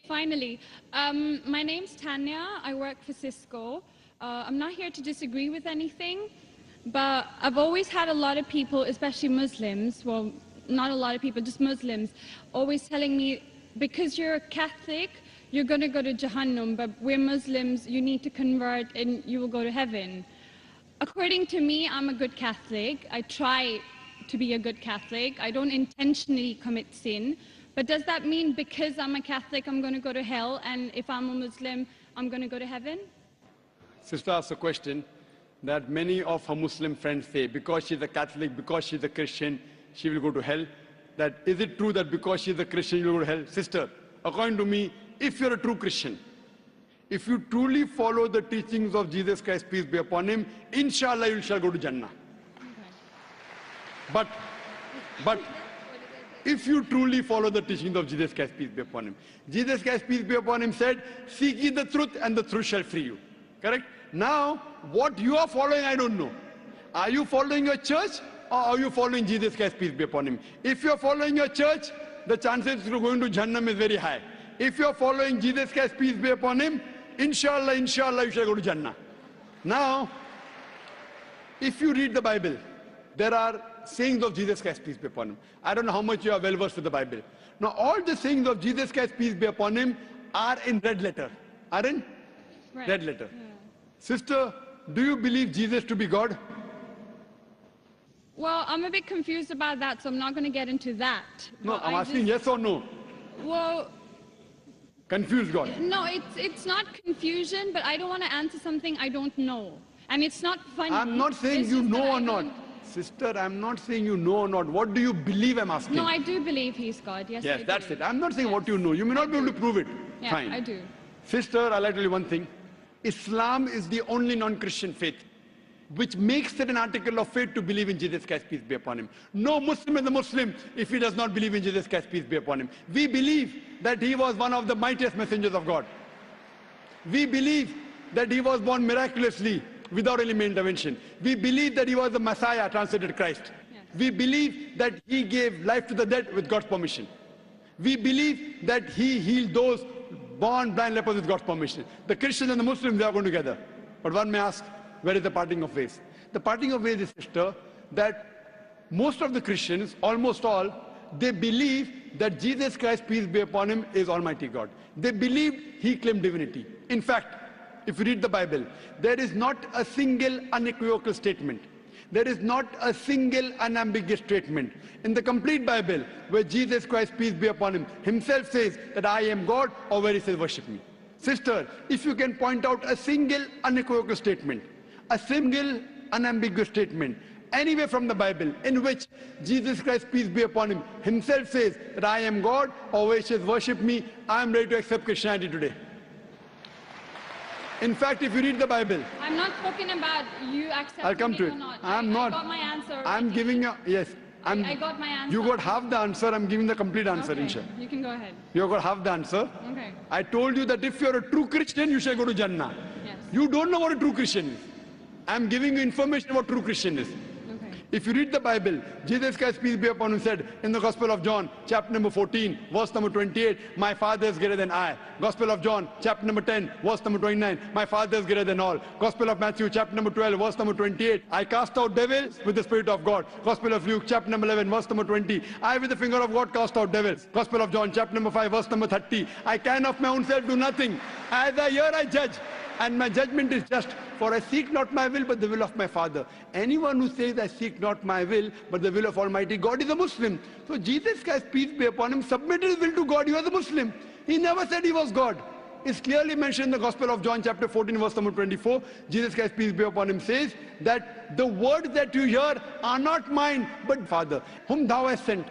Finally, my name's Tanya. I work for Cisco. I'm not here to disagree with anything, but I've always had a lot of people, especially Muslims, well, not a lot of people, just Muslims, always telling me, because you're a Catholic, you're going to go to Jahannam, but we're Muslims, you need to convert and you will go to heaven. According to me, I'm a good Catholic. I try to be a good Catholic. I don't intentionally commit sin. But does that mean because I'm a Catholic, I'm going to go to hell, and if I'm a Muslim, I'm going to go to heaven? Sister asked a question that many of her Muslim friends say, because she's a Catholic, because she's a Christian, she will go to hell. That is it true that because she's a Christian, you will go to hell? Sister, according to me, if you're a true Christian, if you truly follow the teachings of Jesus Christ, peace be upon him, inshallah you shall go to Jannah. Okay. But if you truly follow the teachings of Jesus Christ, peace be upon him. Jesus Christ, peace be upon him, said, seek ye the truth and the truth shall free you. Correct? Now, what you are following, I don't know. Are you following your church or are you following Jesus Christ, peace be upon him? If you are following your church, the chances of going to Jannam is very high. If you are following Jesus Christ, peace be upon him, inshallah, you shall go to Jannah. Now, if you read the Bible, there are sayings of Jesus Christ, peace be upon him. I don't know how much you are well versed with the Bible. Now, all the sayings of Jesus Christ, peace be upon him, are in red letter. Are in red letter. Yeah. Sister, do you believe Jesus to be God? Well, I'm a bit confused about that, so I'm not going to get into that. No, I'm asking yes or no. Well, confused God. No, it's not confusion, but I don't want to answer something I don't know. And it's not funny. I'm not saying you know or not. Sister, I'm not saying you know or not. What do you believe, I'm asking? No, I do believe he's God. Yes, yes, that's it. I'm not saying what you know. You may not be able to prove it. Yeah, fine. I do. Sister, I'll tell you one thing. Islam is the only non-Christian faith which makes it an article of faith to believe in Jesus Christ, peace be upon him. No Muslim is a Muslim if he does not believe in Jesus Christ, peace be upon him. We believe that he was one of the mightiest messengers of God. We believe that he was born miraculously without any intervention. We believe that he was the Messiah, translated Christ. Yes. We believe that he gave life to the dead with God's permission. We believe that he healed those born blind lepers with God's permission. The Christians and the Muslims, they are going together. But one may ask, where is the parting of ways? The parting of ways is, sister, that most of the Christians, almost all, they believe that Jesus Christ, peace be upon him, is Almighty God. They believe he claimed divinity. In fact, if you read the Bible, there is not a single unequivocal statement. There is not a single unambiguous statement in the complete Bible where Jesus Christ, peace be upon him, himself says that I am God, or where he says worship me. Sister, if you can point out a single unequivocal statement, a single unambiguous statement, anywhere from the Bible in which Jesus Christ, peace be upon him, himself says that I am God, or where he says worship me, I am ready to accept Christianity today. In fact, if you read the Bible... I'm not talking about you accepting I'll come to it. Or not. I'm not. I got my answer. I'm giving you... Yes. I got my answer. You got half the answer. I'm giving the complete answer, okay. inshallah. You can go ahead. You got half the answer. Okay. I told you that if you're a true Christian, you shall go to Jannah. Yes. You don't know what a true Christian is. I'm giving you information about true Christian is. If you read the Bible, Jesus Christ, peace be upon him, said in the Gospel of John, chapter number 14, verse number 28, my Father is greater than I. Gospel of John, chapter number 10, verse number 29, my Father is greater than all. Gospel of Matthew, chapter number 12, verse number 28, I cast out devils with the Spirit of God. Gospel of Luke, chapter number 11, verse number 20, I with the finger of God cast out devils. Gospel of John, chapter number 5, verse number 30, I can of my own self do nothing. As I hear, I judge. And my judgment is just, for I seek not my will, but the will of my Father. Anyone who says, I seek not my will, but the will of Almighty God is a Muslim. So Jesus Christ, peace be upon him, submitted his will to God. He was a Muslim. He never said he was God. It's clearly mentioned in the Gospel of John, chapter 14, verse number 24. Jesus Christ, peace be upon him, says that the words that you hear are not mine, but Father, whom thou hast sent.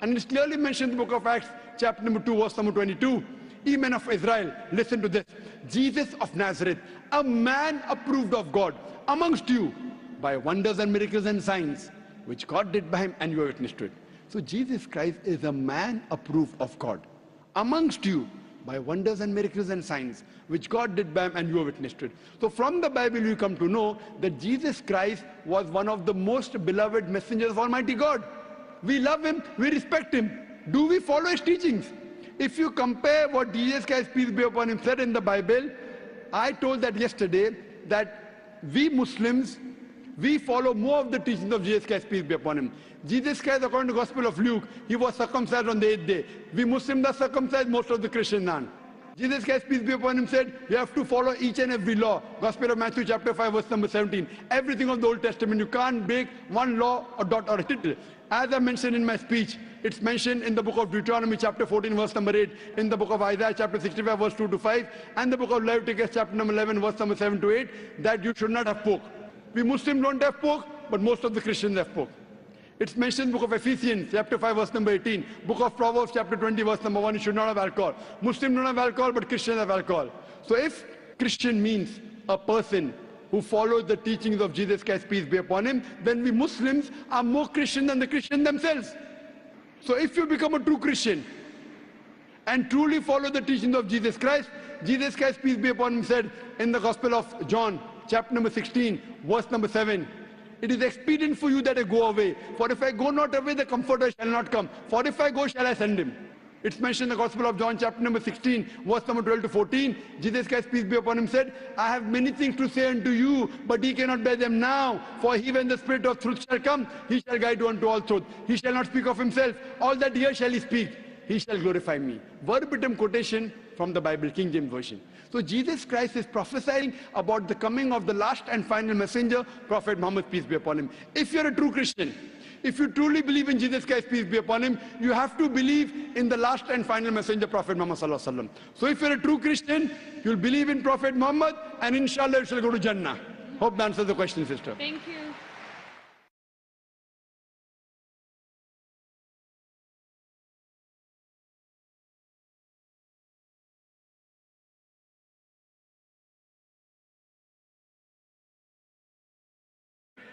And it's clearly mentioned in the book of Acts, chapter number 2, verse number 22. Ye men of Israel, listen to this. Jesus of Nazareth, a man approved of God amongst you by wonders and miracles and signs, which God did by him, and you are witness to it. So Jesus Christ is a man approved of God amongst you by wonders and miracles and signs, which God did by him, and you are witness to it. So from the Bible you come to know that Jesus Christ was one of the most beloved messengers of Almighty God. We love him, we respect him. Do we follow his teachings? If you compare what Jesus Christ, peace be upon him, said in the Bible, I told that yesterday, that we Muslims, we follow more of the teachings of Jesus Christ, peace be upon him. Jesus Christ, according to the Gospel of Luke, he was circumcised on the 8th day. We Muslims are circumcised, most of the Christians aren't. Jesus Christ, peace be upon him, said, you have to follow each and every law. Gospel of Matthew chapter 5, verse number 17. Everything of the Old Testament, you can't break one law or dot or a tittle. As I mentioned in my speech, it's mentioned in the book of Deuteronomy chapter 14, verse number 8, in the book of Isaiah chapter 65, verse 2 to 5, and the book of Leviticus chapter number 11, verse number 7 to 8, that you should not have pork. We Muslims don't have pork, but most of the Christians have pork. It's mentioned in the book of Ephesians, chapter 5, verse number 18. Book of Proverbs, chapter 20, verse number 1, you should not have alcohol. Muslims don't have alcohol, but Christians have alcohol. So if Christian means a person who follows the teachings of Jesus Christ, peace be upon him, then we Muslims are more Christian than the Christians themselves. So if you become a true Christian and truly follow the teachings of Jesus Christ, peace be upon him, said in the Gospel of John, chapter number 16, verse number 7, it is expedient for you that I go away. For if I go not away, the Comforter shall not come. For if I go, shall I send him. It's mentioned in the Gospel of John, chapter number 16, verse number 12 to 14. Jesus Christ, peace be upon him, said, I have many things to say unto you, but ye cannot bear them now. For he, when the Spirit of truth shall come, he shall guide you unto all truth. He shall not speak of himself. All that here shall he speak. He shall glorify me. Verbatim quotation from the Bible, King James Version. So Jesus Christ is prophesying about the coming of the last and final messenger, Prophet Muhammad, peace be upon him. If you're a true Christian, if you truly believe in Jesus Christ, peace be upon him, you have to believe in the last and final messenger, Prophet Muhammad sallallahu alaihi wasallam. So if you're a true Christian, you'll believe in Prophet Muhammad, and inshallah you shall go to Jannah. Hope that answers the question, sister. Thank you.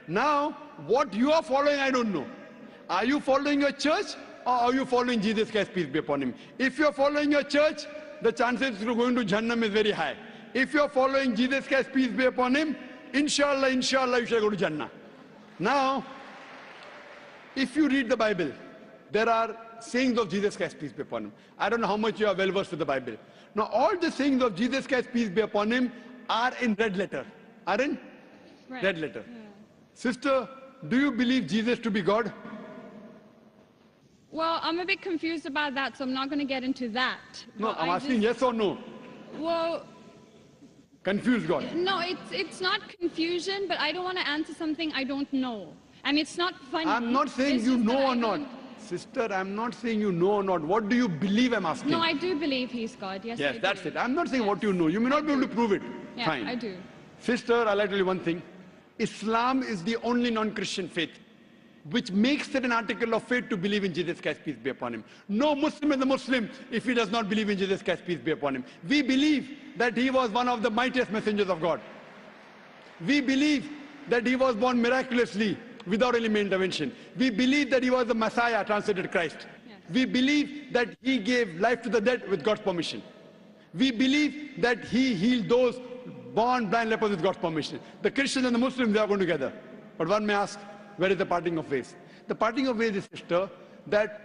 Now, what you are following, I don't know. Are you following your church, or are you following Jesus Christ, peace be upon him? If you are following your church, the chances of going to Jannah is very high. If you are following Jesus Christ, peace be upon him, inshallah, you shall go to Jannah. Now, if you read the Bible, there are sayings of Jesus Christ, peace be upon him. I don't know how much you are well versed with the Bible. Now, all the sayings of Jesus Christ, peace be upon him, are in red letter. Are in red letter. Yeah. Sister, do you believe Jesus to be God? Well, I'm a bit confused about that, so I'm not going to get into that. No, I'm asking yes or no. Well, confused God. No, it's not confusion, but I don't want to answer something I don't know. And it's not funny. I'm not saying you know or not. Sister, I'm not saying you know or not. What do you believe, I'm asking? No, I do believe he's God. Yes, yes, that's it. I'm not saying what you know. You may not be able to prove it. Yeah, fine. I do. Sister, I'll tell you one thing. Islam is the only non-Christian faith which makes it an article of faith to believe in Jesus Christ, peace be upon him. No Muslim is a Muslim if he does not believe in Jesus Christ, peace be upon him. We believe that he was one of the mightiest messengers of God. We believe that he was born miraculously without any intervention. We believe that he was the Messiah, translated Christ. Yes. We believe that he gave life to the dead with God's permission. We believe that he healed those born blind lepers with God's permission. The Christians and the Muslims, they are going together. But one may ask, where is the parting of ways? The parting of ways is, sister, that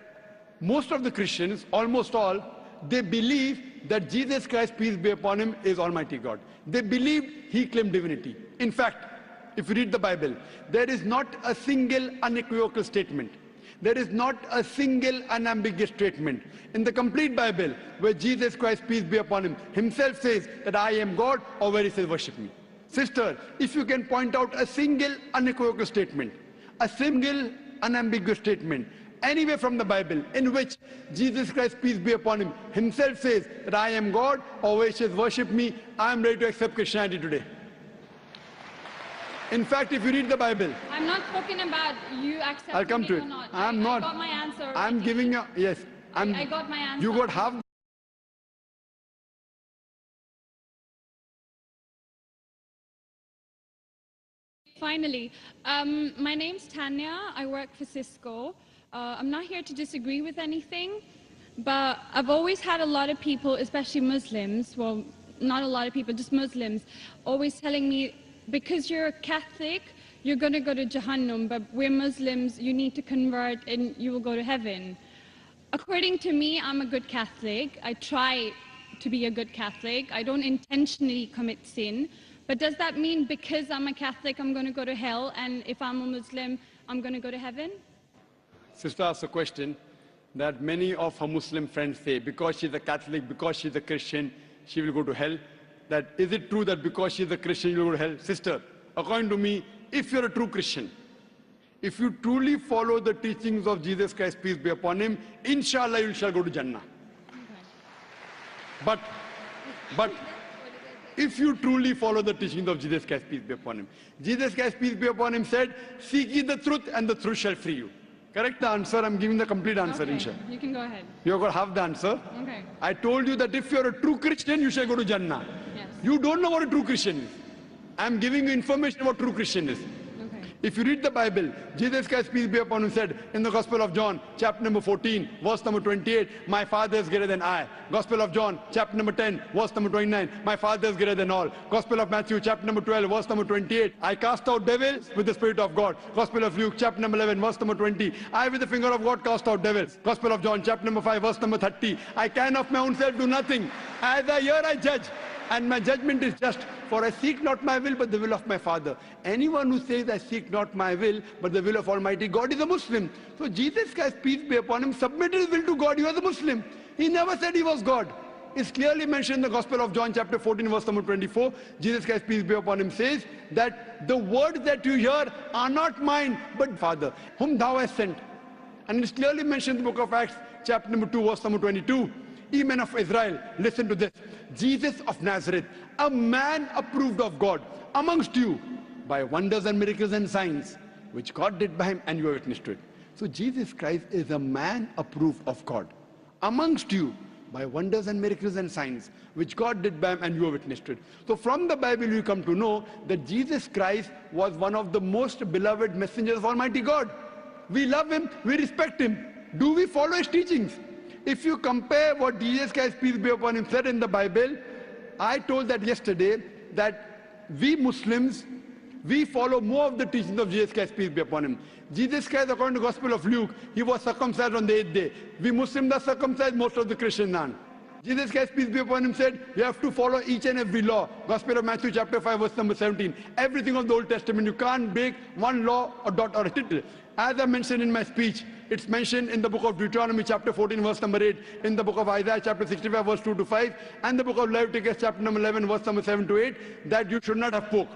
most of the Christians, almost all, they believe that Jesus Christ, peace be upon him, is Almighty God. They believed he claimed divinity. In fact, if you read the Bible, there is not a single unequivocal statement. There is not a single unambiguous statement in the complete Bible where Jesus Christ, peace be upon him, himself says that I am God, or where he says worship me. Sister, if you can point out a single unequivocal statement, a single unambiguous statement, anywhere from the Bible in which Jesus Christ, peace be upon him, himself says that I am God, or where he says worship me, I am ready to accept Christianity today. In fact, if you read the Bible... I'm not talking about you accepting I'll come to it or not. I'm not. I got my answer. I'm giving you... Yes. I got my answer. You got half... Finally, my name's Tanya. I work for Cisco. I'm not here to disagree with anything, but I've always had a lot of people, especially Muslims, well, not a lot of people, just Muslims, always telling me, because you're a Catholic, you're going to go to Jahannam, but we're Muslims, you need to convert and you will go to heaven. according to me, I'm a good Catholic. I try to be a good Catholic. I don't intentionally commit sin. But does that mean because I'm a Catholic, I'm going to go to hell, and if I'm a Muslim, I'm going to go to heaven? Sister asked a question that many of her Muslim friends say, because she's a Catholic, because she's a Christian, she will go to hell. That is it true that because she's a Christian, you will go to hell? Sister, according to me, if you're a true Christian, if you truly follow the teachings of Jesus Christ, peace be upon him, inshallah you shall go to Jannah. Okay. But if you truly follow the teachings of Jesus Christ, peace be upon him, Jesus Christ, peace be upon him, said, seek ye the truth and the truth shall free you. Correct the answer? I'm giving the complete answer, okay. inshallah. You can go ahead. You've got half the answer. Okay. I told you that if you're a true Christian, you shall go to Jannah. Yes. You don't know what a true Christian is. I'm giving you information what true Christian is. If you read the Bible, Jesus Christ, peace be upon him, said in the Gospel of John, chapter number 14, verse number 28, my Father is greater than I. Gospel of John, chapter number 10, verse number 29, my Father is greater than all. Gospel of Matthew, chapter number 12, verse number 28, I cast out devils with the Spirit of God. Gospel of Luke, chapter number 11, verse number 20, I with the finger of God cast out devils. Gospel of John, chapter number 5, verse number 30, I can of my own self do nothing. As I hear, I judge. And my judgment is just, for I seek not my will, but the will of my Father. Anyone who says, I seek not my will, but the will of Almighty God is a Muslim. So Jesus Christ, peace be upon him, submitted his will to God. He was a Muslim. He never said he was God. It's clearly mentioned in the Gospel of John, chapter 14, verse number 24. Jesus Christ, peace be upon him, says that the words that you hear are not mine, but Father, whom thou hast sent. And it's clearly mentioned in the book of Acts, chapter number 2, verse number 22. Ye men of Israel, listen to this. Jesus of Nazareth, a man approved of God amongst you by wonders and miracles and signs, which God did by him, and you are witness to it. So Jesus Christ is a man approved of God amongst you by wonders and miracles and signs, which God did by him, and you are witness to it. So from the Bible you come to know that Jesus Christ was one of the most beloved messengers of Almighty God. We love him, we respect him. Do we follow his teachings? If you compare what Jesus Christ, peace be upon him, said in the Bible, I told that yesterday, that we Muslims, we follow more of the teachings of Jesus Christ, peace be upon him. Jesus Christ, according to the Gospel of Luke, he was circumcised on the 8th day. We Muslims are circumcised, most of the Christians aren't. Jesus Christ, peace be upon him, said, we have to follow each and every law. Gospel of Matthew, chapter 5, verse number 17. Everything of the Old Testament, you can't break one law, a dot or a tittle. As I mentioned in my speech, it's mentioned in the book of Deuteronomy, chapter 14, verse number 8, in the book of Isaiah, chapter 65, verse 2 to 5, and the book of Leviticus, chapter number 11, verse number 7 to 8, that you should not have pork.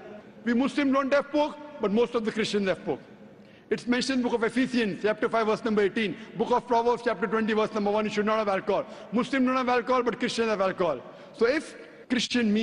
We Muslims don't have pork, but most of the Christians have pork. It's mentioned in the book of Ephesians, chapter 5, verse number 18, book of Proverbs, chapter 20, verse number 1, you should not have alcohol. Muslims don't have alcohol, but Christians have alcohol. So if Christian means